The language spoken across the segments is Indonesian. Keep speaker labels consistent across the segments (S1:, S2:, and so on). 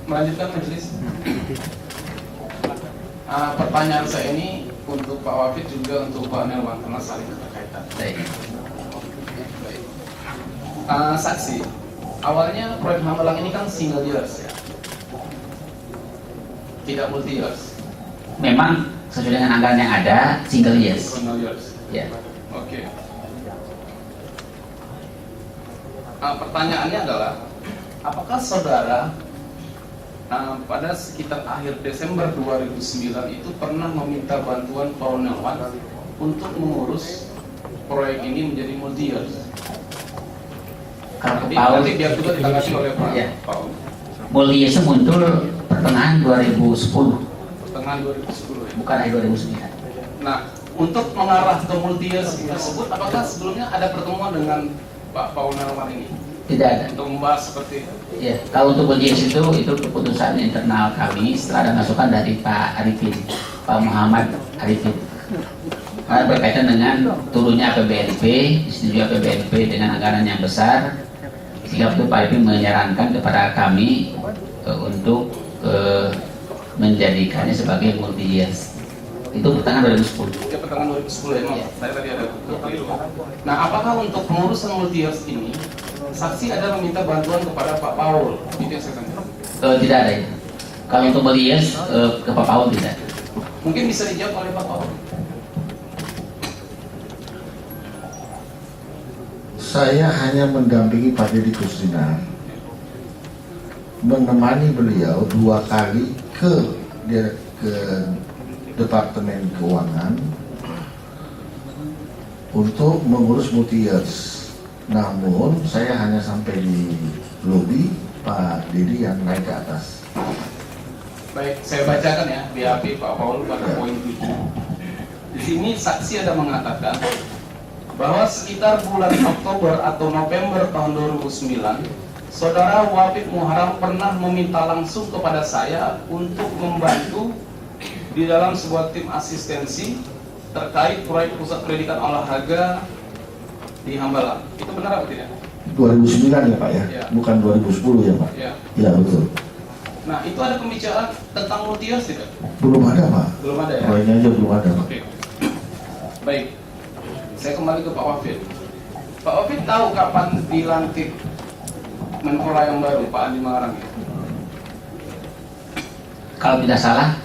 S1: Melanjutkan majelis. Pertanyaan saya ini untuk Pak Wafid juga untuk Pak Nelwan karena saling berkaitan.
S2: Baik.
S1: Saksi, awalnya proyek Hambalang ini kan single years ya, tidak multi years.
S2: Memang sesuai dengan anggaran yang ada single years.
S1: Single years.
S2: Ya.
S1: Oke. Pertanyaannya adalah, apakah saudara pada sekitar akhir Desember 2009 itu pernah meminta bantuan Pak Nelwan untuk mengurus proyek ini menjadi multi years? Nanti biar juga ditanggapi oleh Pak.
S2: Ya.
S1: Paul.
S2: Multi years muncul pertengahan 2010,
S1: Pertengahan 2010 ya.
S2: bukan akhir 2009.
S1: Nah, untuk mengarah ke multi years tersebut, apakah sebelumnya ada pertemuan dengan Pak Paul Nelwan ini
S2: Tidak ada.
S1: untuk membahas seperti itu?
S2: Ya, kalau untuk multi years itu keputusan internal kami setelah ada masukan dari Pak Arifin, Pak Muhammad Arifin. Karena berkaitan dengan turunnya APBNP, disetujui APBNP dengan anggaran yang besar, sehingga itu Pak Arifin menyarankan kepada kami untuk menjadikannya sebagai multi years. Itu pertengahan 2010.
S1: Ya, pertengahan 2010 ya, Mas.
S2: Ya.
S1: Saya tadi ada keliru. Nah, apakah untuk pengurusan multi years ini, saksi ada meminta bantuan kepada Pak Paul? Itu yang saya tanya.
S2: Tidak ada itu. Kalau untuk multi years ke Pak Paul tidak.
S1: Mungkin bisa dijawab oleh Pak Paul.
S3: Saya hanya mendampingi Pak Deddy Kusdina, menemani beliau 2 kali ke Departemen Keuangan untuk mengurus multi years. Namun saya hanya sampai di lobi, Pak Deddy yang naik ke atas.
S1: Baik, saya bacakan ya BAP Pak Paul pada poin 7. Di sini saksi ada mengatakan bahwa sekitar bulan Oktober atau November tahun 2009, Saudara Wafid Muharram pernah meminta langsung kepada saya untuk membantu di dalam sebuah tim asistensi terkait proyek pusat pendidikan olahraga di Hambalang. Itu benar atau tidak?
S3: 2009 ya Pak ya?
S1: Ya.
S3: Bukan 2010 ya Pak?
S1: Ya.
S3: Ya betul.
S1: Nah, itu ada pembicaraan tentang multi years tidak?
S3: Belum ada Pak.
S1: Belum ada ya?
S3: Proyeknya aja belum ada Pak.
S1: Oke. Baik. Saya kembali ke Pak Wafid. Pak Wafid tahu kapan dilantik Menpora yang baru, Pak Andi Malarangeng?
S2: Kalau tidak salah,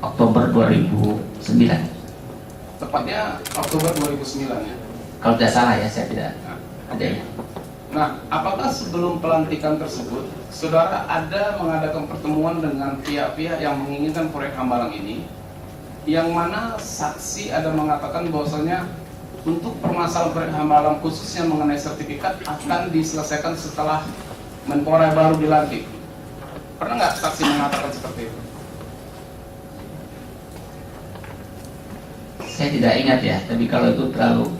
S2: Oktober 2009.
S1: Tepatnya Oktober 2009 ya.
S2: Kalau tidak salah ya, saya tidak ada.
S1: Nah, apakah sebelum pelantikan tersebut, saudara ada mengadakan pertemuan dengan pihak-pihak yang menginginkan proyek Hambalang ini, yang mana saksi ada mengatakan bahwasanya untuk permasalahan proyek Hambalang khususnya mengenai sertifikat akan diselesaikan setelah Menpora baru dilantik? Pernah nggak saksi mengatakan seperti itu?
S2: Saya tidak ingat ya, tapi kalau itu terlalu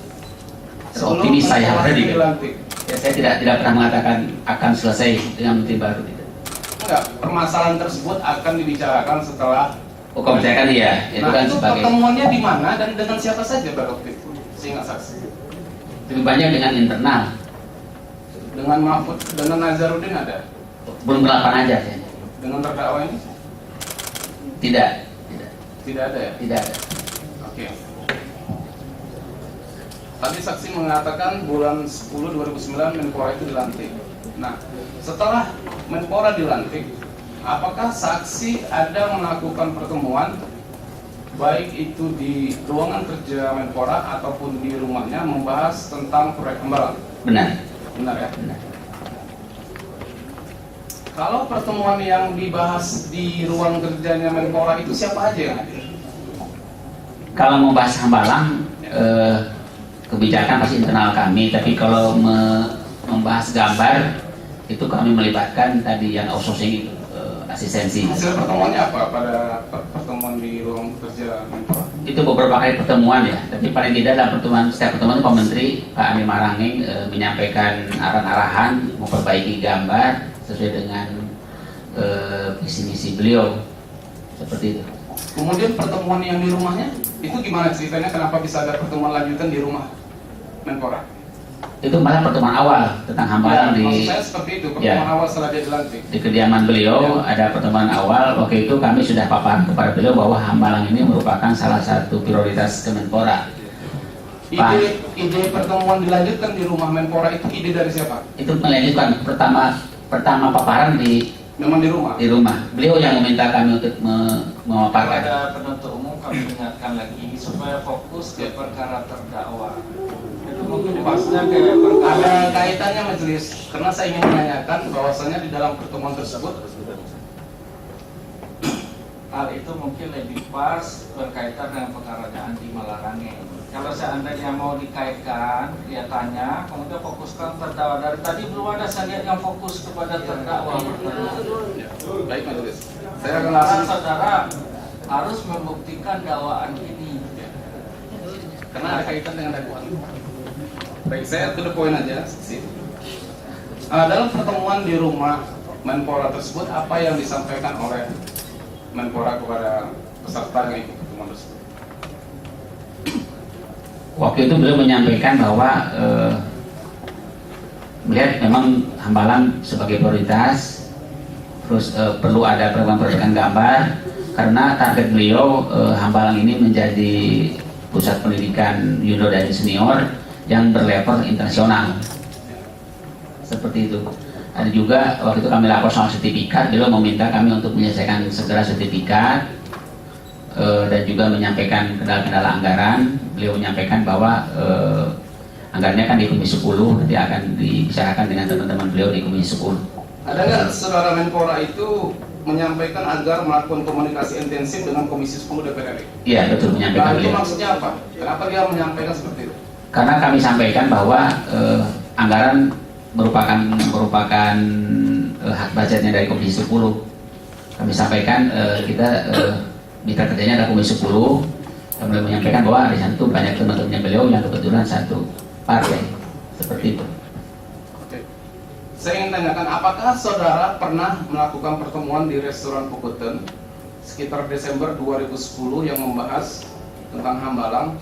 S1: Sebelum
S2: optimis saya
S1: Menpora
S2: tadi.
S1: dilantik?
S2: Ya, saya tidak pernah mengatakan akan selesai dengan menteri baru. Tidak.
S1: Enggak, permasalahan tersebut akan dibicarakan setelah.
S2: Oh, kalau percaya kan iya, itu
S1: Nah,
S2: kan
S1: itu
S2: sebagai
S1: pertemuannya di mana dan dengan siapa saja pada waktu itu? Seingat saksi.
S2: lebih banyak dengan internal.
S1: Dengan Mahfud, dengan Nazarudin ada?
S2: Belum berlapan aja saya.
S1: Dengan terdakwa ini?
S2: Tidak,
S1: Tidak ada ya?
S2: tidak ada.
S1: Oke. Tadi saksi mengatakan bulan 10 2009 Menpora itu dilantik. Nah, setelah Menpora dilantik, apakah saksi ada melakukan pertemuan baik itu di ruangan kerja Menpora ataupun di rumahnya membahas tentang proyek Hambalang?
S2: Benar.
S1: Benar ya?
S2: Benar.
S1: Kalau pertemuan yang dibahas di ruang kerjanya Menpora itu siapa aja yang hadir?
S2: Kalau mau bahas Hambalang, kebijakan pasti internal kami. Tapi kalau membahas gambar, itu kami melibatkan tadi yang outsourcing itu, asistensi.
S1: Hasil pertemuannya apa pada pertemuan di ruang kerja Menpora?
S2: Itu beberapa kali pertemuan ya. Tapi paling tidak dalam setiap pertemuan itu Pak Menteri, Pak Andi Malarangeng menyampaikan arahan-arahan, memperbaiki gambar sesuai dengan visi misi beliau, seperti itu.
S1: Kemudian pertemuan yang di rumahnya itu gimana ceritanya? Kenapa bisa ada pertemuan lanjutan di rumah Menpora?
S2: Itu malah pertemuan awal tentang hambalang
S1: Ya, maksud
S2: di
S1: saya seperti itu, pertemuan awal setelah dia dilantik.
S2: di kediaman beliau. Ada pertemuan awal. Waktu itu kami sudah paparan kepada beliau bahwa hambalang ini merupakan salah satu prioritas Kemenpora.
S1: Ide pertemuan dilanjutkan di rumah Menpora itu ide dari siapa?
S2: Itu melanjutkan pertama paparan
S1: Memang di rumah.
S2: di rumah. Beliau yang meminta kami untuk memaparkan.
S4: Kepada penuntut umum kami ingatkan lagi supaya fokus ke perkara terdakwa. Itu mungkin pasnya ke
S1: Ada
S4: perkara.
S1: kaitannya majelis, karena saya ingin menanyakan bahwasanya di dalam pertemuan tersebut
S4: Hal itu mungkin lebih pas berkaitan dengan perkaranya Andi Malarangeng. Kalau seandainya mau dikaitkan, dia tanya, kemudian fokuskan terdakwa. Dari tadi belum ada saya lihat yang fokus kepada terdakwa.
S1: ya, baik majelis. Saya akan
S4: Karena
S1: langsung
S4: saudara harus membuktikan dakwaan ini.
S1: karena ada kaitan dengan dakwaan. Baik, saya to the point aja sih. Dalam pertemuan di rumah Menpora tersebut, apa yang disampaikan oleh Menpora kepada peserta yang ikut pertemuan tersebut?
S2: Waktu itu beliau menyampaikan bahwa melihat memang hambalang sebagai prioritas, terus perlu ada perbaikan gambar karena target beliau hambalang ini menjadi pusat pendidikan junior dan senior yang berlevel internasional. Seperti itu. Ada juga waktu itu kami lapor soal sertifikat, beliau meminta kami untuk menyelesaikan segera sertifikat dan juga menyampaikan kendala-kendala anggaran. Beliau menyampaikan bahwa anggarannya kan di Komisi 10, nanti akan dibicarakan dengan teman-teman beliau di Komisi 10.
S1: Ada nggak saudara Menpora itu menyampaikan agar melakukan komunikasi intensif dengan Komisi 10 DPR RI?
S2: Iya betul, menyampaikan
S1: Nah, itu
S2: beliau.
S1: maksudnya apa? Kenapa dia menyampaikan seperti itu?
S2: Karena kami sampaikan bahwa anggaran merupakan hak budgetnya dari Komisi 10. Kami sampaikan kita mitra kerjanya ada Komisi 10. Kami menyampaikan bahwa di sana tuh banyak teman-temannya beliau yang kebetulan satu partai seperti itu.
S1: Oke. Saya ingin tanyakan, apakah saudara pernah melakukan pertemuan di restoran Pukuten sekitar Desember 2010 yang membahas tentang hambalang,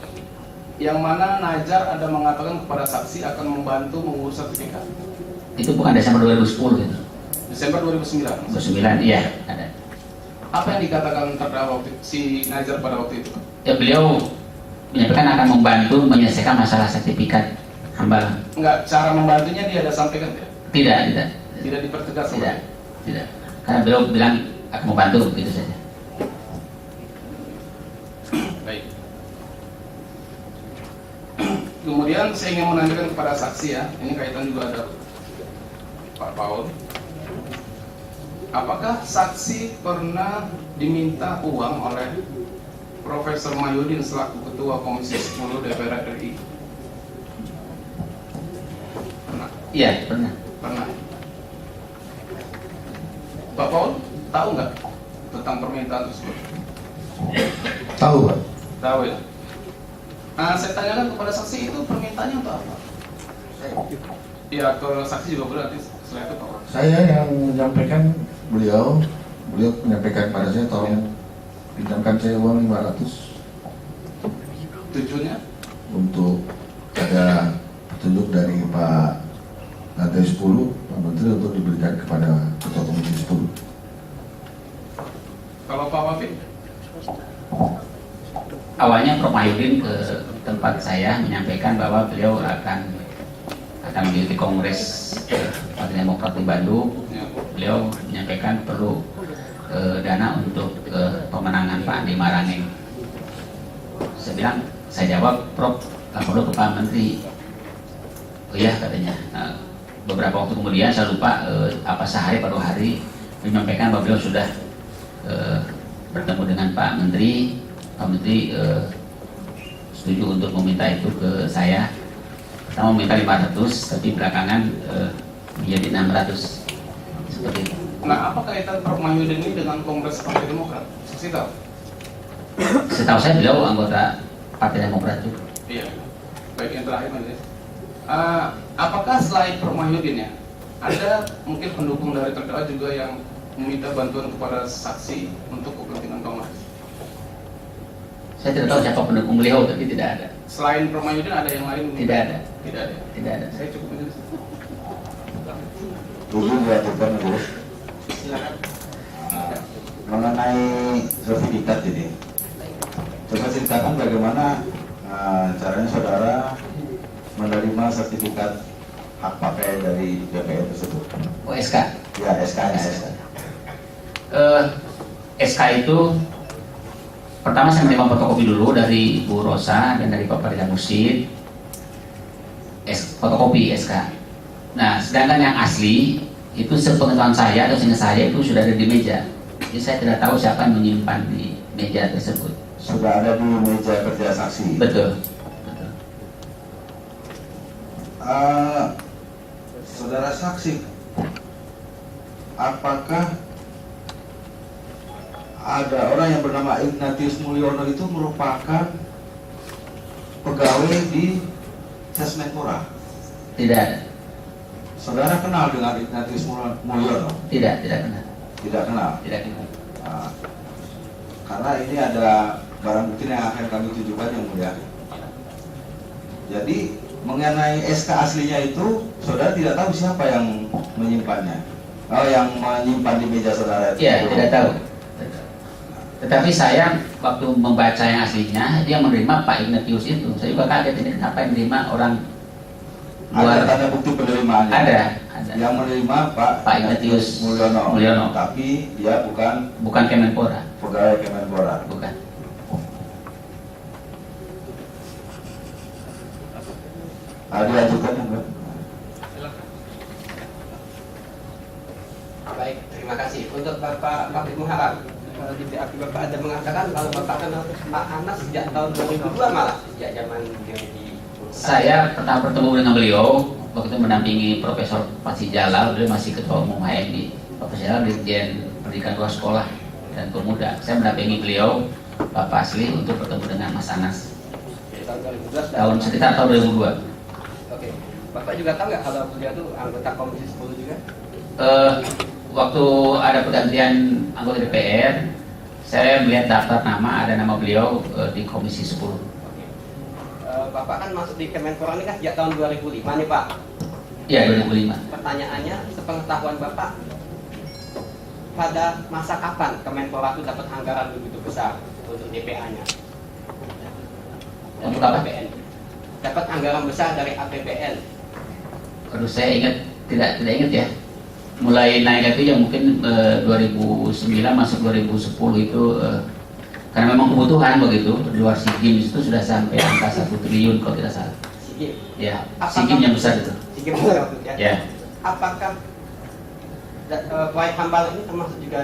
S1: yang mana Najar ada mengatakan kepada saksi akan membantu mengurus sertifikat?
S2: Itu bukan Desember 2010 itu.
S1: Desember 2009.
S2: 2009 iya ada.
S1: Apa yang dikatakan terdakwa si Najar pada waktu itu?
S2: Ya beliau menyampaikan akan membantu menyelesaikan masalah sertifikat hambalang.
S1: Enggak, cara membantunya dia ada sampaikan tidak?
S2: Tidak.
S1: Tidak dipertegas sama
S2: Tidak,
S1: dia?
S2: tidak. Karena beliau bilang akan membantu begitu saja.
S1: Baik. Kemudian saya ingin menanyakan kepada saksi ya, ini kaitan juga ada Pak Paul. Apakah saksi pernah diminta uang oleh Profesor Mahyudin selaku Ketua Komisi 10 DPR RI? Pernah?
S2: Iya, pernah.
S1: Pernah. Pak Paul, tahu nggak tentang permintaan tersebut?
S3: Tahu Pak?
S1: Tahu ya. Nah, saya tanyakan kepada saksi itu permintaannya untuk apa? Ya, ke saksi juga boleh nanti setelah itu Pak.
S3: Saya yang menyampaikan beliau menyampaikan pada saya tolong pinjamkan saya uang 500
S1: Tujuannya?
S3: untuk ada petunjuk dari Pak Lantai 10 Pak Menteri untuk diberikan kepada Ketua Komisi 10.
S1: Kalau Pak Wafid?
S2: Awalnya Prof Mahyudin ke tempat saya menyampaikan bahwa beliau akan mengikuti kongres Partai Demokrat di Bandung.
S1: Ya.
S2: Beliau menyampaikan perlu dana untuk pemenangan Pak Andi Malarangeng. Saya jawab, Prof, lapor ke Pak Menteri. Oh iya katanya. Beberapa waktu kemudian saya lupa sehari atau 2 hari menyampaikan bahwa beliau sudah bertemu dengan Pak Menteri. Pak Menteri setuju untuk meminta itu ke saya. Pertama meminta 500, tapi belakangan menjadi 600 seperti itu.
S1: Nah, apa kaitan Prof Mahyudin ini dengan Kongres Partai Demokrat? Saksi tahu?
S2: Setahu saya beliau anggota Partai Demokrat juga.
S1: Iya. Baik, yang terakhir Majelis. Apakah selain Prof Mahyudin ya, ada mungkin pendukung dari terdakwa juga yang meminta bantuan kepada saksi untuk kepentingan Kongres?
S2: Saya tidak tahu siapa pendukung beliau, tapi tidak ada.
S1: Selain Permayudin ada yang lain?
S2: Tidak ada.
S1: Tidak ada.
S2: Tidak ada.
S1: Saya cukup ini.
S3: Izin dilakukan dulu.
S1: Silakan.
S3: Mengenai sertifikat ini, coba ceritakan bagaimana caranya saudara menerima sertifikat hak pakai dari BPN tersebut.
S2: Oh, SK.
S3: Ya, SK-nya.
S2: SK itu pertama saya menerima fotokopi dulu dari Bu Rosa dan dari Pak Parida Musid, fotokopi SK. Nah, sedangkan yang asli itu sepengetahuan saya atau seingat saya itu sudah ada di meja. Jadi saya tidak tahu siapa yang menyimpan di meja tersebut.
S3: Sudah ada di meja kerja saksi.
S2: Betul. Betul.
S3: Saudara saksi, apakah ada orang yang bernama Ignatius Mulyono itu merupakan pegawai di Sesmenpora?
S2: Tidak ada.
S3: Saudara kenal dengan Ignatius Mulyono?
S2: Tidak kenal.
S3: Tidak kenal.
S2: Tidak kenal.
S3: Nah, karena ini ada barang bukti yang akan kami tunjukkan yang mulia. Jadi mengenai SK aslinya itu, saudara tidak tahu siapa yang menyimpannya. Oh, yang menyimpan di meja saudara itu?
S2: Iya, tidak tahu. Tetapi saya waktu membaca yang aslinya, dia menerima Pak Ignatius itu. Saya juga kaget ini kenapa yang menerima orang luar.
S3: Ada tanda bukti penerimaannya?
S2: Ada.
S3: Yang menerima Pak
S2: Ignatius
S3: Mulyono. Tapi dia bukan
S2: Kemenpora.
S3: pegawai Kemenpora.
S2: Bukan.
S3: Dilanjutkan ya, Mbak.
S5: Baik, terima kasih. Untuk Bapak Kapit Muharram, di BAP Bapak ada mengatakan kalau Bapak kenal Pak Anas sejak tahun 2002 malah, sejak zaman beliau di
S2: Saya pertama bertemu dengan beliau waktu itu mendampingi Profesor Patsi Jalal. Beliau masih ketua umum HMI. Profesor Jalal Dirjen Pendidikan Luar Sekolah dan Pemuda. Saya mendampingi beliau, Bapak Asli, untuk bertemu dengan Mas Anas.
S5: tahun 2012.
S2: Sekitar tahun 2002.
S5: Oke, Bapak juga tahu nggak kalau beliau itu anggota Komisi 10 juga?
S2: Waktu ada pergantian anggota DPR, saya melihat daftar nama, ada nama beliau di Komisi 10.
S5: Oke. Bapak kan masuk di Kemenpora ini kan sejak tahun 2005 nih Pak.
S2: Iya, 2005.
S5: Pertanyaannya, sepengetahuan Bapak, pada masa kapan Kemenpora itu dapat anggaran begitu besar untuk DPA-nya?
S2: Untuk apa?
S5: APBN. Dapat anggaran besar dari APBN.
S2: Aduh, saya tidak ingat ya. Mulai naik itu ya mungkin 2009 masuk 2010 itu karena memang kebutuhan begitu. Di luar SEA Games itu sudah sampai angka 1 triliun kalau tidak salah.
S5: SEA Games.
S2: Ya, SEA Games yang besar itu.
S5: SEA Games besar ya.
S2: Ya.
S5: Apakah proyek Hambalang ini termasuk juga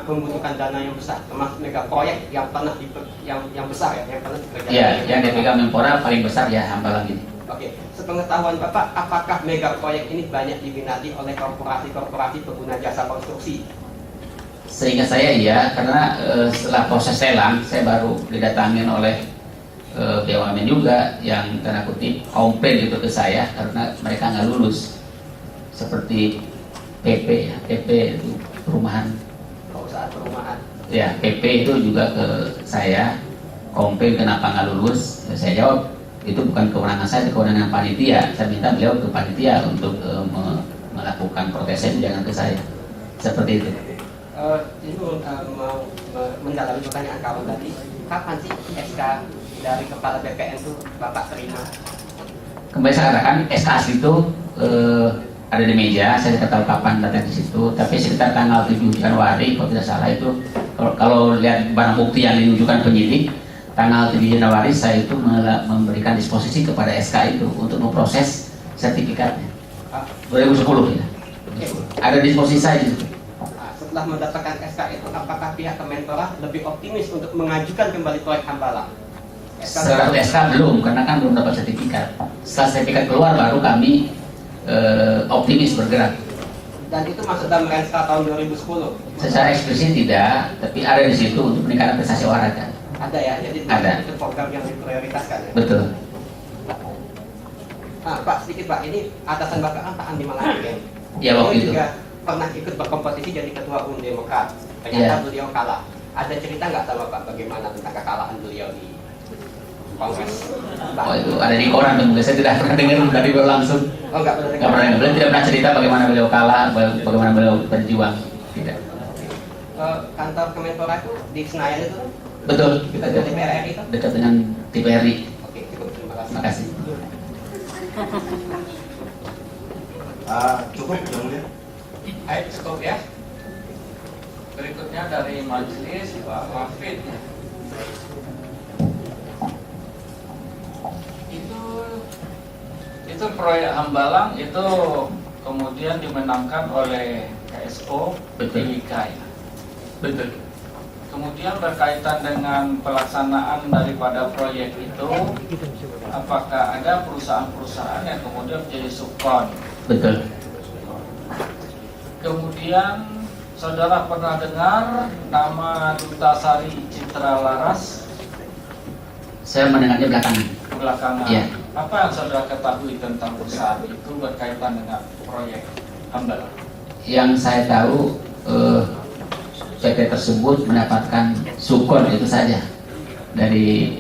S5: membutuhkan dana yang besar, termasuk mega proyek yang pernah yang besar ya, yang pernah dikerjakan?
S2: Ya, yang dipegang Menpora paling besar ya Hambalang ini.
S5: Oke, sepengetahuan Bapak, apakah mega proyek ini banyak diminati oleh korporasi-korporasi pengguna jasa konstruksi?
S2: Sehingga saya iya, karena setelah proses lelang saya baru didatangin oleh BUMN juga yang tanda kutip komplain gitu ke saya karena mereka nggak lulus, seperti PP itu perumahan.
S5: Perusahaan perumahan.
S2: Ya, PP itu juga ke saya komplain kenapa nggak lulus. Saya jawab itu bukan kewenangan saya, itu kewenangan panitia. Saya minta beliau ke panitia untuk melakukan protesnya, jangan ke saya. Seperti itu.
S5: Ini mau mendalami pertanyaan kawan tadi. Kapan sih SK dari kepala BPN itu Bapak terima?
S2: Kembali saya katakan SK asli itu ada di meja. Saya tidak tahu kapan datang di situ. Tapi sekitar tanggal 7 Januari, kalau tidak salah itu, kalau lihat barang bukti yang ditunjukkan penyidik, tanggal 7 Januari saya itu memberikan disposisi kepada SK itu untuk memproses sertifikatnya. 2010 ya. Ada disposisi saya di situ.
S5: Setelah mendapatkan SK itu, apakah pihak Kemenpora lebih optimis untuk mengajukan kembali proyek Hambalang?
S2: Setelah SK belum, karena kan belum dapat sertifikat. Setelah sertifikat keluar baru kami optimis bergerak.
S5: Dan itu masuk dalam Renstra tahun 2010?
S2: Secara eksplisit tidak, tapi ada di situ untuk peningkatan prestasi olahraga.
S5: Ada ya, jadi
S2: ada.
S5: Itu program yang diprioritaskan ya?
S2: Betul.
S5: Pak, sedikit Pak, ini atasan Bapak kan Pak Andi Malarangeng.
S2: Ya, waktu itu
S5: juga pernah ikut berkompetisi jadi ketua umum Demokrat. Ternyata beliau kalah. Ada cerita nggak sama Pak bagaimana tentang kekalahan beliau di Kongres.
S2: Oh itu ada di koran tuh, saya tidak pernah dengar dari beliau langsung.
S5: Oh enggak pernah
S2: Nggak
S5: dengar.
S2: pernah, beliau tidak pernah cerita bagaimana beliau kalah, bagaimana beliau berjuang. Tidak.
S5: Kantor Kemenpora itu di Senayan itu kan?
S2: Betul.
S5: Dekat dengan DPR RI kan?
S2: Dekat dengan TVRI.
S5: Oke, cukup. Terima kasih.
S2: Terima kasih.
S3: Cukup, Yang Mulia.
S4: Baik, cukup ya. Berikutnya dari majelis Pak Wafid. Itu proyek Hambalang itu kemudian dimenangkan oleh KSO
S2: Betul.
S4: Timika ya.
S2: Betul.
S4: Kemudian berkaitan dengan pelaksanaan daripada proyek itu, apakah ada perusahaan-perusahaan yang kemudian menjadi subkon?
S2: Betul.
S4: Kemudian saudara pernah dengar nama Duta Sari Citra Laras
S2: Saya mendengarnya belakangan.
S4: belakangan?
S2: Iya.
S4: Apa yang saudara ketahui tentang perusahaan itu berkaitan dengan proyek Hambalang?
S2: Yang saya tahu PT tersebut mendapatkan sukon itu saja dari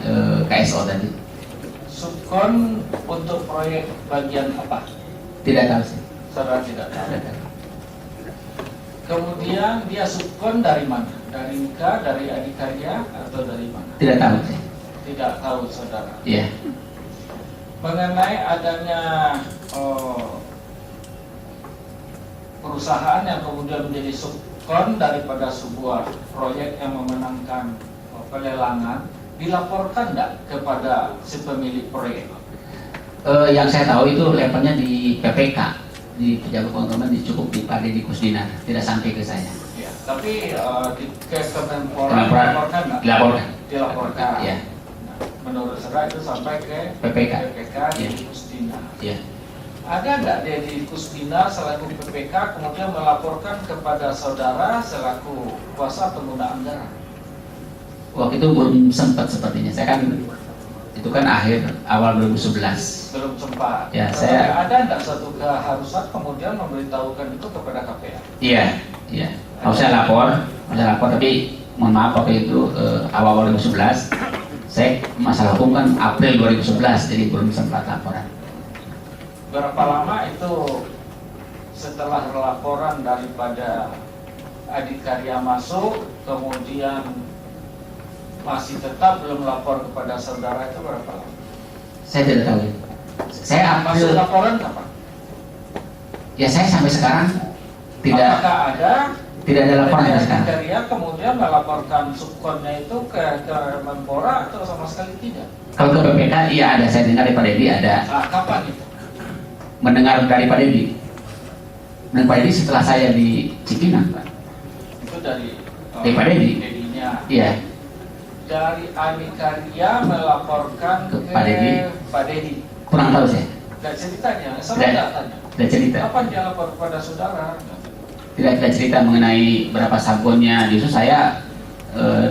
S2: KSO tadi.
S4: Subkon untuk proyek bagian apa?
S2: Tidak tahu sih.
S4: Saudara tidak tahu.
S2: Tidak tahu.
S4: Kemudian dia subkon dari mana? Dari Nika, dari Adikarya, atau dari mana?
S2: Tidak tahu sih.
S4: Tidak tahu saudara.
S2: Iya.
S4: Mengenai adanya perusahaan yang kemudian menjadi subkon daripada sebuah proyek yang memenangkan pelelangan, dilaporkan tidak kepada si pemilik proyek?
S2: Yang saya tahu itu levelnya di PPK, di pejabat pengumuman cukup di Pak Deddy Kusdina, tidak sampai ke saya.
S4: Ya, tapi ke Kemenpora
S2: Kemenpora
S4: dilaporkan nggak?
S2: dilaporkan.
S4: Dilaporkan.
S2: Iya.
S4: Nah, menurut saudara itu sampai ke
S2: PPK.
S4: di
S2: Iya.
S4: Kusdina.
S2: Iya.
S4: Ada nggak Deddy Kusdina selaku PPK kemudian melaporkan kepada saudara selaku kuasa pengguna anggaran?
S2: Waktu itu belum sempat sepertinya. Saya kan itu kan awal 2011.
S4: Belum sempat.
S2: Ya,
S4: Tetapi
S2: saya-
S4: ada nggak satu keharusan kemudian memberitahukan itu kepada KPA?
S2: Iya, iya. Harusnya lapor, tapi mohon maaf waktu itu awal 2011. Saya masalah hukum kan April 2011, jadi belum sempat laporan.
S4: Berapa lama itu setelah laporan daripada Adikarya masuk, kemudian masih tetap belum lapor kepada saudara, itu berapa lama?
S2: Saya tidak tahu. Saya
S4: Masuk
S2: April,
S4: laporan kapan?
S2: ya saya sampai sekarang tidak
S4: Apakah ada
S2: laporan
S4: dari
S2: sampai sekarang.
S4: Adikarya kemudian melaporkan subkonnya itu ke Kemenpora atau sama sekali tidak?
S2: Kalau ke PPK, iya ada. Saya dengar dari Pak Deddy ada.
S4: Nah, kapan itu?
S2: Mendengar dari Pak Deddy. Dan Pak Deddy setelah saya di Cipinang, Pak.
S4: Itu dari
S2: Pak Deddy.
S4: Dedinya.
S2: Iya.
S4: Dari Adikarya melaporkan
S2: Ke
S4: ke
S2: Pak Deddy.
S4: Pak Deddy.
S2: Kurang tahu saya.
S4: Dan ceritanya, saya
S2: Dan-
S4: tidak tanya.
S2: Tidak cerita.
S4: Kapan dia lapor kepada saudara?
S2: Tidak cerita mengenai berapa sabunnya. Justru saya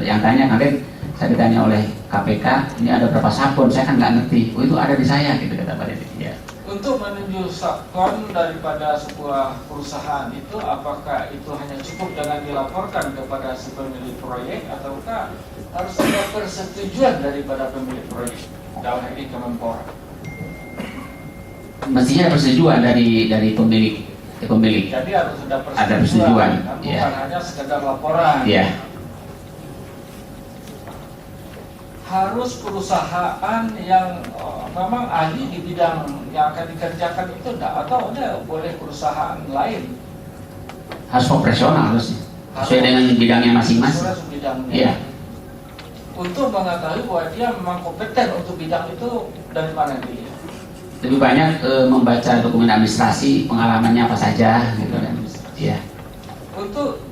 S2: yang tanya nanti saya ditanya oleh KPK, ini ada berapa sabun? Saya kan nggak ngerti. Oh itu ada di saya, gitu kata Pak Deddy. Ya.
S4: Untuk menuju subkon daripada sebuah perusahaan itu, apakah itu hanya cukup dengan dilaporkan kepada si pemilik proyek, ataukah harus ada persetujuan daripada pemilik proyek dalam hal ini Kemenpora?
S2: Mestinya ada persetujuan dari pemilik.
S4: Jadi harus ada
S2: Ada persetujuan,
S4: kan? Bukan
S2: ya.
S4: hanya sekedar laporan.
S2: Iya.
S4: Harus perusahaan yang memang ahli di bidang yang akan dikerjakan itu enggak, atau ada boleh perusahaan lain
S2: Harus profesional harusnya. Sesuai dengan bidangnya masing-masing.
S4: sesuai bidangnya.
S2: Iya.
S4: Untuk mengetahui bahwa dia memang kompeten untuk bidang itu dari mana dia.
S2: Lebih banyak membaca dokumen administrasi, pengalamannya apa saja, gitu kan. Iya.
S4: Untuk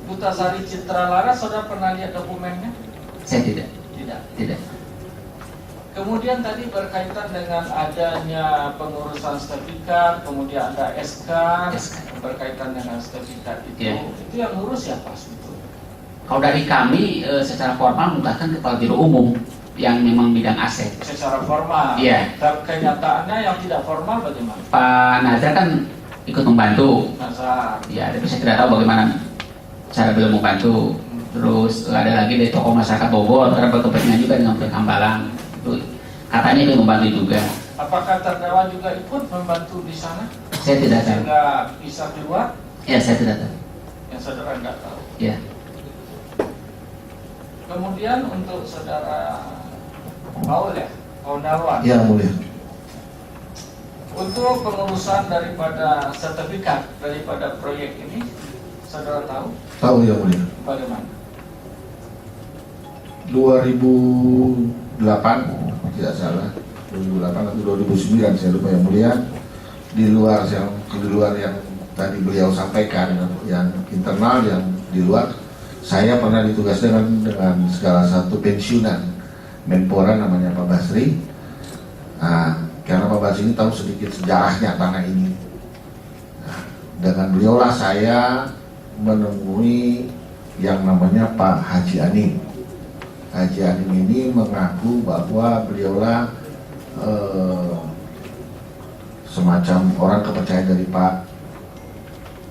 S4: Duta Sari Citra Laras, saudara pernah lihat dokumennya?
S2: Saya tidak.
S4: Tidak. Kemudian tadi berkaitan dengan adanya pengurusan sertifikat, kemudian ada SK, berkaitan dengan sertifikat itu.
S2: Iya.
S4: Itu yang ngurus siapa sebetulnya?
S2: Kalau dari kami secara formal merupakan Kepala Biro Umum yang memang bidang aset.
S4: Secara formal.
S2: Iya.
S4: Dan kenyataannya yang tidak formal bagaimana?
S2: Pak Nazar kan ikut membantu.
S4: Nazar.
S2: Ya, tapi saya tidak tahu bagaimana cara beliau membantu. Terus ada lagi dari tokoh masyarakat Bogor karena berkepentingan juga dengan proyek Hambalang. Katanya itu membantu juga.
S4: Apakah terdakwa juga ikut membantu di sana
S2: Saya tidak tahu.
S4: sehingga bisa keluar?
S2: Ya, saya tidak tahu.
S4: Yang saudara nggak tahu.
S2: Ya.
S4: Kemudian untuk saudara Paul ya, Paul Darwan.
S3: Ya mulia.
S4: Untuk pengurusan daripada sertifikat daripada proyek ini, saudara tahu
S3: Tahu ya mulia.
S4: bagaimana?
S3: 2008 tidak salah, 2008 atau 2009 saya lupa yang mulia. Di luar yang tadi beliau sampaikan, yang internal, yang di luar, saya pernah ditugaskan dengan salah satu pensiunan Menpora namanya Pak Basri. Nah, karena Pak Basri ini tahu sedikit sejarahnya tanah ini. Nah, dengan beliaulah saya menemui yang namanya Pak Haji Anim. Haji Anim ini mengaku bahwa beliaulah semacam orang kepercayaan dari Pak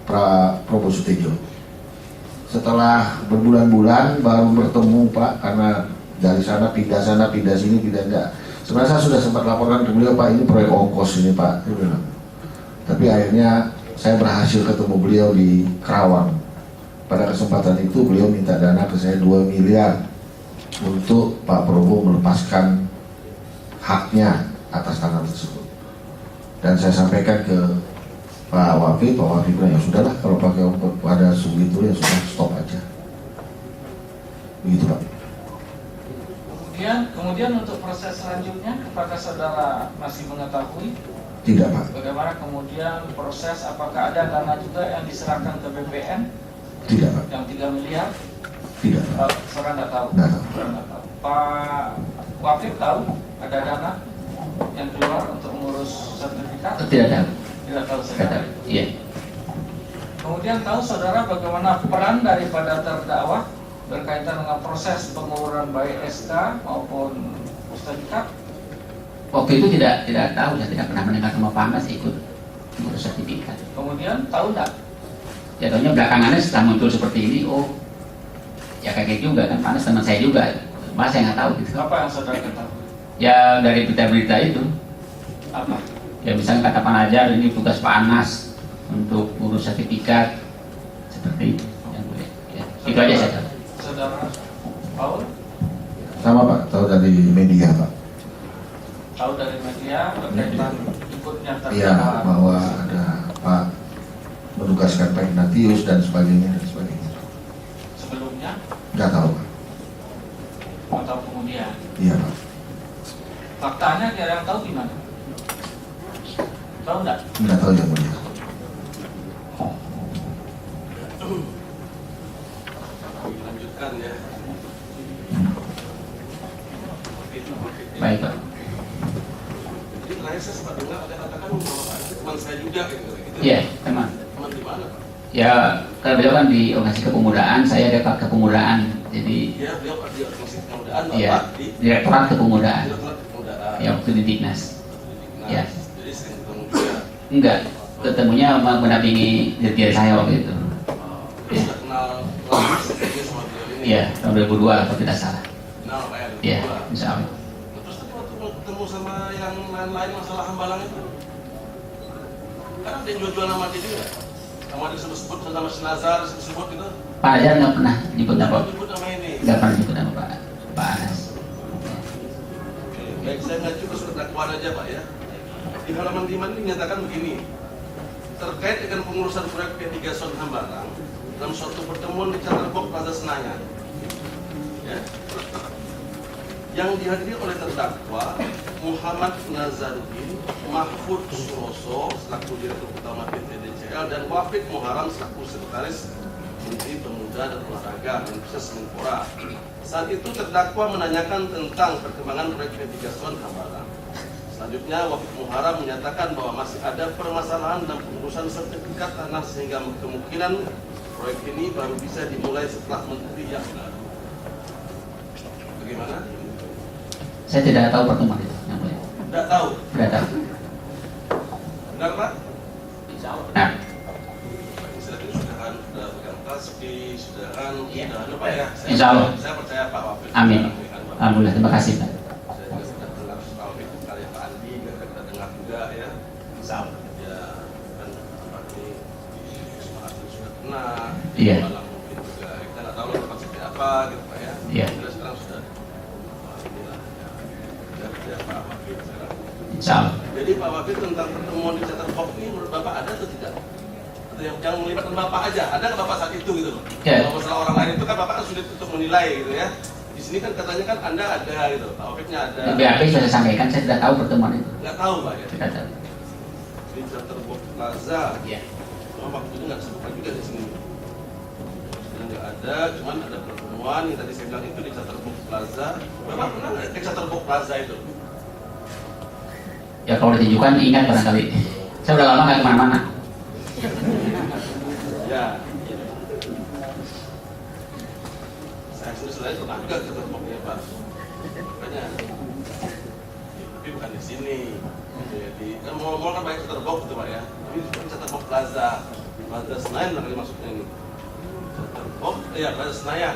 S3: Prabowo Sutejo. Setelah berbulan-bulan baru bertemu Pak, karena dari sana pindah sini, pindah enggak. Sebenarnya saya sudah sempat laporkan ke beliau, Pak, ini proyek ongkos ini Pak. Tapi akhirnya saya berhasil ketemu beliau di Kerawang. Pada kesempatan itu beliau minta dana ke saya 2 miliar untuk Pak Prabowo melepaskan haknya atas tanah tersebut. Dan saya sampaikan ke Pak Wafid bilang ya sudahlah, kalau pakai pada segitu ya sudah, stop aja. Begitu Pak.
S4: Kemudian untuk proses selanjutnya, apakah saudara masih mengetahui
S3: Tidak Pak.
S4: bagaimana kemudian proses, apakah ada dana juga yang diserahkan ke BPN
S3: Tidak Pak.
S4: yang 3 miliar?
S3: Tidak Pak.
S4: Saudara nggak tahu?
S3: Nggak tahu.
S4: Saudara nggak tahu. Pak Wafid tahu ada dana yang keluar untuk mengurus sertifikat?
S2: Tidak tahu.
S4: Tidak tahu
S2: Tidak
S4: saudara.
S2: tahu. Iya.
S4: Kemudian tahu saudara bagaimana peran daripada terdakwa berkaitan dengan proses pengurusan baik SK maupun sertifikat?
S2: Waktu itu tidak tahu, saya tidak pernah mendengar sama Pak Anas ikut mengurus sertifikat.
S4: Kemudian tahu nggak?
S2: Jatuhnya belakangannya setelah muncul seperti ini, oh ya kaget juga kan, Pak Anas teman saya juga, mas saya nggak tahu gitu.
S4: Apa yang saudara ketahui?
S2: Ya dari berita-berita itu,
S4: Apa?
S2: ya misalnya kata Pak Najar ini tugas Pak Anas untuk urus sertifikat seperti itu. Yang boleh. Ya, itu aja saya tahu.
S4: Saudara Paul
S3: Sama Pak, tahu dari media Pak.
S4: tahu dari media berkaitan ikutnya
S3: Iya,
S4: terdakwa
S3: bahwa ada Pak menugaskan Pak Ignatius dan sebagainya.
S4: sebelumnya
S3: Nggak tahu Pak.
S4: atau kemudian.
S3: Iya Pak.
S4: Faktanya kira yang tahu gimana? Tahu nggak?
S3: Nggak tahu yang mulia.
S6: Lanjutkan ya.
S2: Baik Pak.
S6: Jadi terakhir saya sempat dengar ada katakan bahwa Pak itu teman saya juga gitu.
S2: Iya, teman.
S6: Teman di mana Pak?
S2: Ya, kalau beliau kan di organisasi kepemudaan, saya Depak Kepemudaan. Jadi,
S6: Iya, beliau di organisasi kepemudaan,
S2: iya,
S6: Bapak di
S2: Direktorat Kepemudaan.
S6: Direktorat Kepemudaan.
S2: Ya, waktu di Dignas.
S6: Nah,
S2: Ya.
S6: jadi sering ketemu juga.
S2: Enggak, ketemunya mendampingi dirjen saya waktu itu.
S6: Terus sudah kenal lama sebelumnya sama beliau ini.
S2: Iya, tahun 2002 kalau tidak salah.
S6: Kenal Pak ya.
S2: Iya,
S6: berdua.
S2: insya Allah.
S6: Nah, terus tapi waktu ketemu sama yang lain-lain masalah Hambalang itu, kan ada yang jual-jual nama dia juga. Nama disebut-sebut sama Sinazar disebut gitu.
S2: Pak Najar nggak pernah nyebut nama,
S6: Disebut nama ini.
S2: nggak pernah nyebut nama Pak Anas.
S6: Baik, saya ngacu ke surat dakwaan aja Pak ya. Di halaman 5 ini dinyatakan begini. Terkait dengan pengurusan proyek P3 Son Hambalang dalam suatu pertemuan di Chatterbox Plaza Senayan, ya, yang dihadiri oleh terdakwa Muhammad Nazaruddin, Mahfud Suroso selaku Direktur Utama PT DCL, dan Wafid Muharam selaku Sekretaris Menteri Pemuda dan Olahraga Menpora. Saat itu terdakwa menanyakan tentang perkembangan proyek P3 Son Hambalang. Selanjutnya Wafid Muharam menyatakan bahwa masih ada permasalahan dalam pengurusan sertifikat tanah sehingga kemungkinan proyek ini baru bisa dimulai setelah menteri yang baru. Bagaimana?
S2: Saya tidak tahu pertemuan itu, yang boleh.
S6: Tidak tahu.
S2: Tidak tahu.
S6: Benar Pak?
S2: Nah,
S6: Sudah pegang tasbih, sudahan
S2: Iya.
S6: apa ya?
S2: Insya Allah.
S6: Saya percaya Pak Wafid.
S2: Amin. Alhamdulillah, terima kasih Pak.
S6: Saya juga sudah mana,
S2: Iya.
S6: malam mungkin juga kita nggak tahu tempat seperti apa gitu Pak ya.
S2: Iya.
S6: Kita sekarang sudah inilah ya, kerja Pak Wafid sekarang.
S2: Insya Allah.
S6: Jadi Pak Wafid tentang pertemuan di Chatterbox ini menurut Bapak ada atau tidak? Atau yang melibatkan Bapak aja, ada nggak Bapak saat itu gitu loh?
S2: Ya.
S6: Kalau masalah orang lain itu kan Bapak kan sulit untuk menilai gitu ya. Di sini kan katanya kan Anda ada gitu, Pak Wafidnya ada.
S2: Di BAP sudah saya sampaikan, saya tidak tahu pertemuan itu.
S6: Nggak tahu Pak ya.
S2: Tidak tahu.
S6: Di Chatterbox Plaza.
S2: Iya.
S6: Waktu itu nggak disebutkan juga di sini. Sudah nggak ada, cuman ada pertemuan yang tadi saya bilang itu di Chatterbox Plaza. Bapak pernah nggak ke Chatterbox Plaza itu?
S2: Ya kalau ditunjukkan ingat barangkali. Saya udah lama nggak kemana-mana.
S6: Ya. Saya sendiri pernah juga ke Chatterbox ya Pak. Makanya, tapi bukan di sini. Jadi kan mal kan banyak Chatterbox gitu Pak ya. Tapi di Chatterbox Plaza, Plaza Senayan lah kali maksudnya ini. Chatterbox, ya Plaza Senayan.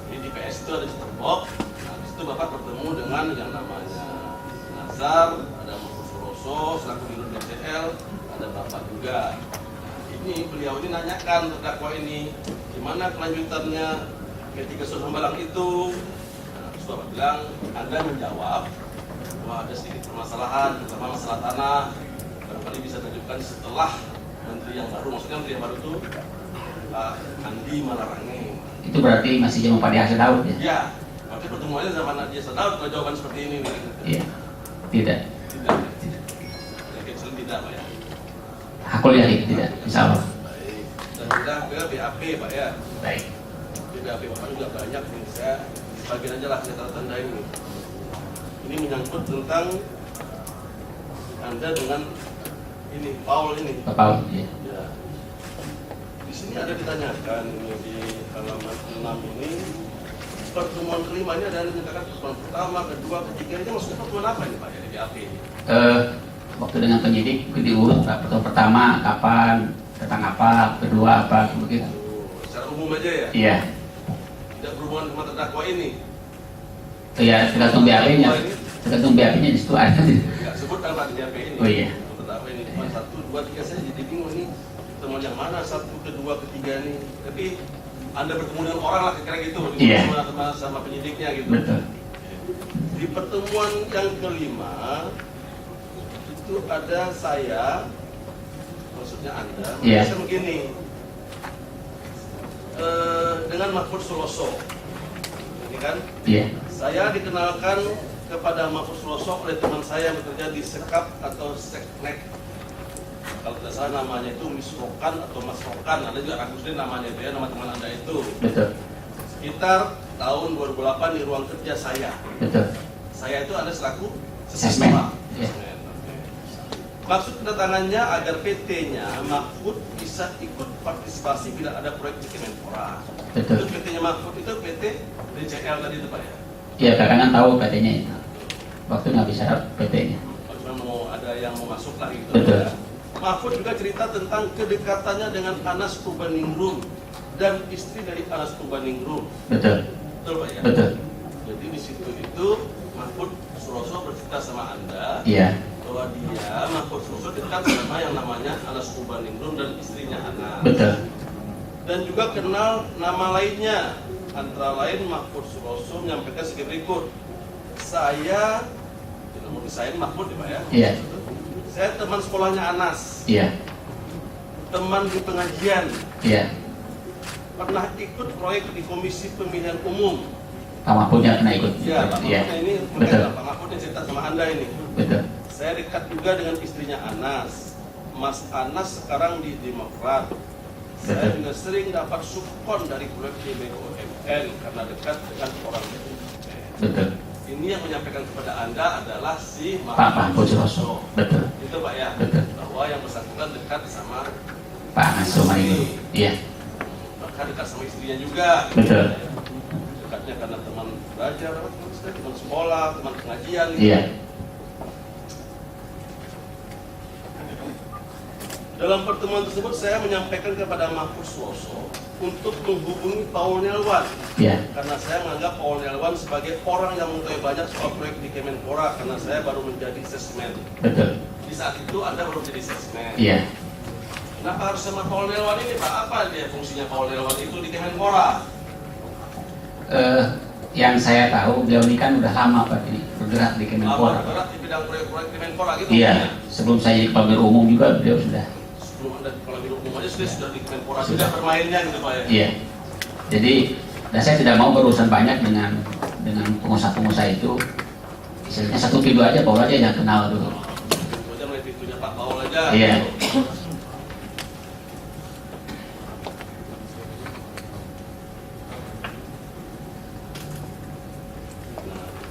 S6: Jadi di PS itu ada Chatterbox. Nah, di situ Bapak bertemu dengan yang namanya Nazar, ada Mahfud Suroso, selaku Dirut DCL, ada Bapak juga. Nah, ini beliau ini nanyakan terdakwa ini, gimana kelanjutannya P3 Zon Hambalang itu. Nah, terus Bapak bilang, Anda menjawab bahwa ada sedikit permasalahan, terutama masalah tanah, barangkali bisa ditunjukkan setelah menteri yang baru, maksudnya menteri yang baru itu Pak Andi Malarangeng.
S2: Itu berarti masih zaman Pak Hasan Daud ya?
S6: Ya, tapi pertemuannya zaman Adi Daud, kalau jawaban seperti ini nih.
S2: Iya. Tidak.
S6: Tidak. Yakin tidak Pak ya.
S2: Aku lihat tidak. Insya Allah.
S6: Baik. Dan sudah ke BAP Pak ya.
S2: Baik.
S6: Di BAP Bapak juga banyak nih. Saya sebagian aja lah saya tanda ini. Ini menyangkut tentang Anda dengan ini Paul ini.
S2: Pak Paul. Ya.
S6: Ya. Di sini ada ditanyakan ini di halaman 6 ini. Pertemuan kelima ini ada yang menyatakan pertemuan pertama, kedua, ketiga ini maksudnya pertemuan apa ini Pak ya di BAP ini?
S2: Waktu dengan penyidik diurut Pak. Pertemuan pertama kapan, tentang apa, kedua apa, begitu.
S6: Secara umum aja ya?
S2: Iya.
S6: Tidak berhubungan sama terdakwa ini?
S2: Ya tergantung BAP-nya. Tergantung BAP-nya di situ ada.
S6: Enggak sebut kan Pak di BAP ini?
S2: Oh iya.
S6: Terdakwa ini cuma 1, 2, 3 saya jadi bingung ini pertemuan yang mana 1, kedua, ketiga nih. Tapi Anda bertemu dengan orang lah kira-kira gitu,
S2: Iya.
S6: sama penyidiknya gitu.
S2: Betul.
S6: Di pertemuan yang kelima itu ada saya, maksudnya Anda,
S2: Iya.
S6: saya begini dengan Mahfud Suroso, ini kan?
S2: Iya.
S6: Saya dikenalkan kepada Mahfud Suroso oleh teman saya yang bekerja di Sekap atau Seknek. Kalau tidak salah namanya itu Miss Rokan atau Mas Rokan, ada juga Kang Muslim namanya itu ya, nama teman Anda itu.
S2: Betul.
S6: Sekitar tahun 2008 di ruang kerja saya.
S2: Betul.
S6: Saya itu ada selaku
S2: Sesmen.
S6: sesma.
S2: Ya.
S6: Maksud kedatangannya agar PT-nya Mahfud bisa ikut partisipasi bila ada proyek di Kemenpora.
S2: Betul.
S6: Itu PT-nya Mahfud itu PT DCL tadi itu Pak ya?
S2: Iya, kakak kan tahu PT-nya. Waktu nggak bisa PT-nya.
S6: Cuma mau ada yang mau masuk lah gitu.
S2: Betul.
S6: Ya. Mahfud juga cerita tentang kedekatannya dengan Anas Urbaningrum dan istri dari Anas Urbaningrum.
S2: Betul.
S6: Betul Pak ya?
S2: Betul.
S6: Jadi di situ itu Mahfud Suroso bercerita sama Anda
S2: Iya.
S6: bahwa dia Mahfud Suroso dekat sama yang namanya Anas Urbaningrum dan istrinya Anas.
S2: Betul.
S6: Dan juga kenal nama lainnya, antara lain Mahfud Suroso menyampaikan sebagai berikut. Saya, mungkin saya Mahfud ya Pak ya?
S2: Iya.
S6: Saya teman sekolahnya Anas,
S2: Iya.
S6: teman di pengajian,
S2: Iya.
S6: pernah ikut proyek di Komisi Pemilihan Umum.
S2: Pak Mahfudnya pernah ikut.
S6: Ya, Pak
S2: Iya.
S6: Mahfud ini,
S2: Betul.
S6: Pak Mahfud yang cerita sama Anda ini.
S2: Betul.
S6: Saya dekat juga dengan istrinya Anas. Mas Anas sekarang di Demokrat. Saya
S2: Betul.
S6: juga sering dapat support dari proyek BUMN karena dekat dengan orang BUMN.
S2: Betul.
S6: Ini yang menyampaikan kepada Anda adalah si
S2: Pak Mahfud Suroso. Betul.
S6: Itu Pak ya.
S2: Betul.
S6: Bahwa yang bersangkutan dekat sama
S2: Pak Nasrul ini. Iya.
S6: bahkan dekat sama istrinya juga.
S2: Betul.
S6: Dekatnya karena teman belajar, teman sekolah, teman pengajian.
S2: Iya.
S6: Dalam pertemuan tersebut saya menyampaikan kepada Mahfud Suroso untuk menghubungi Paul Nelwan
S2: Iya.
S6: karena saya menganggap Paul Nelwan sebagai orang yang mengetahui banyak soal proyek di Kemenpora karena saya baru menjadi sesmen.
S2: Betul.
S6: Di saat itu Anda baru menjadi sesmen.
S2: Iya.
S6: Kenapa harus sama Paul Nelwan ini Pak? Apa dia fungsinya Paul Nelwan itu di Kemenpora?
S2: Yang saya tahu beliau ini kan udah lama Pak ini bergerak di Kemenpora.
S6: Bergerak di bidang proyek-proyek Kemenpora gitu.
S2: Iya, sebelum saya jadi kepala biro umum juga beliau sudah.
S6: Sebelum Anda kepala biro umum aja sudah di Kemenpora, sudah bermainnya gitu Pak ya.
S2: Iya. Jadi dan saya tidak mau berurusan banyak dengan pengusaha-pengusaha itu. Istilahnya satu pintu aja, Paul aja yang kenal dulu.
S6: Itu aja mulai pintunya Pak Paul aja.
S2: Iya.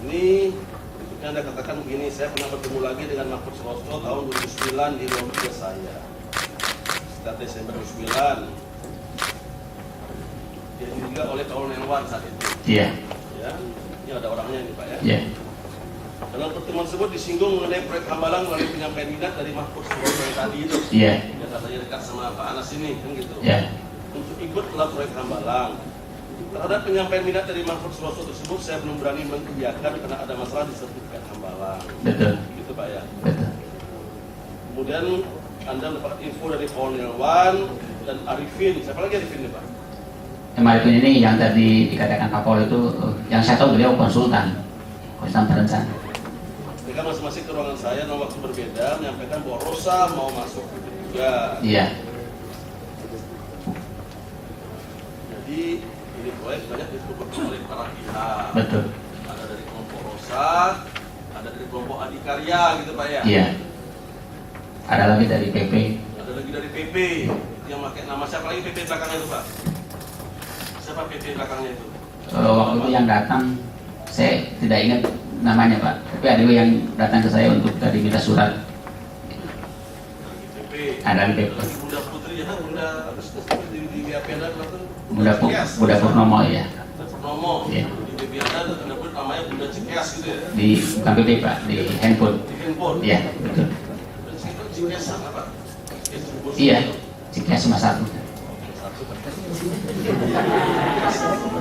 S6: Ini berikutnya Anda katakan begini, saya pernah bertemu lagi dengan Mahfud Suroso tahun 2009 di ruang kerja saya. Sekitar Desember 2009. Dia juga oleh Paul Nelwan saat itu.
S2: Iya.
S6: Ya, ini ada orangnya ini Pak ya.
S2: Iya.
S6: Dalam pertemuan tersebut disinggung mengenai proyek Hambalang melalui penyampaian minat dari Mahfud Suroso yang tadi itu.
S2: Iya.
S6: Yang katanya dekat sama Pak Anas ini kan gitu.
S2: Iya.
S6: Untuk ikut dalam proyek Hambalang. Terhadap penyampaian minat dari Mahfud Suroso tersebut saya belum berani mengiyakan karena ada masalah di sertifikat Hambalang.
S2: Betul.
S6: Gitu Pak ya.
S2: Betul.
S6: Kemudian Anda mendapat info dari Paul Nelwan dan Arifin. Siapa lagi Arifin nih Pak?
S2: Arifin ini yang tadi dikatakan Pak Paul itu, yang saya tahu beliau konsultan perencana.
S6: Mereka masing-masing ke ruangan saya dalam waktu berbeda menyampaikan bahwa Rosa mau masuk gitu juga.
S2: Iya.
S6: Jadi ini proyek banyak didukung oleh para pihak.
S2: Betul.
S6: Ada dari kelompok Rosa, ada dari kelompok Adikarya gitu Pak ya.
S2: Iya. Ada lagi dari PP.
S6: Ada lagi dari PP yang pakai nama siapa lagi PP belakangnya itu Pak? Siapa PP belakangnya itu?
S2: Waktu itu yang datang, saya tidak ingat namanya Pak. Tapi ada yang datang ke saya untuk tadi minta surat.
S6: Dari PP.
S2: Ada di PP.
S6: Lagi Bunda Putri ya, Bunda di BAP ada
S2: Bunda Purnomo ya.
S6: Purnomo.
S2: Iya.
S6: Di BAP ada pun namanya Bunda Cikeas gitu ya.
S2: Di bukan PP Pak, di handphone.
S6: Di handphone.
S2: Iya, betul.
S6: Dan itu Cikeas sama Pak. Cikeas Jumbo.
S2: Iya, Cikias cuma satu.
S6: Satu.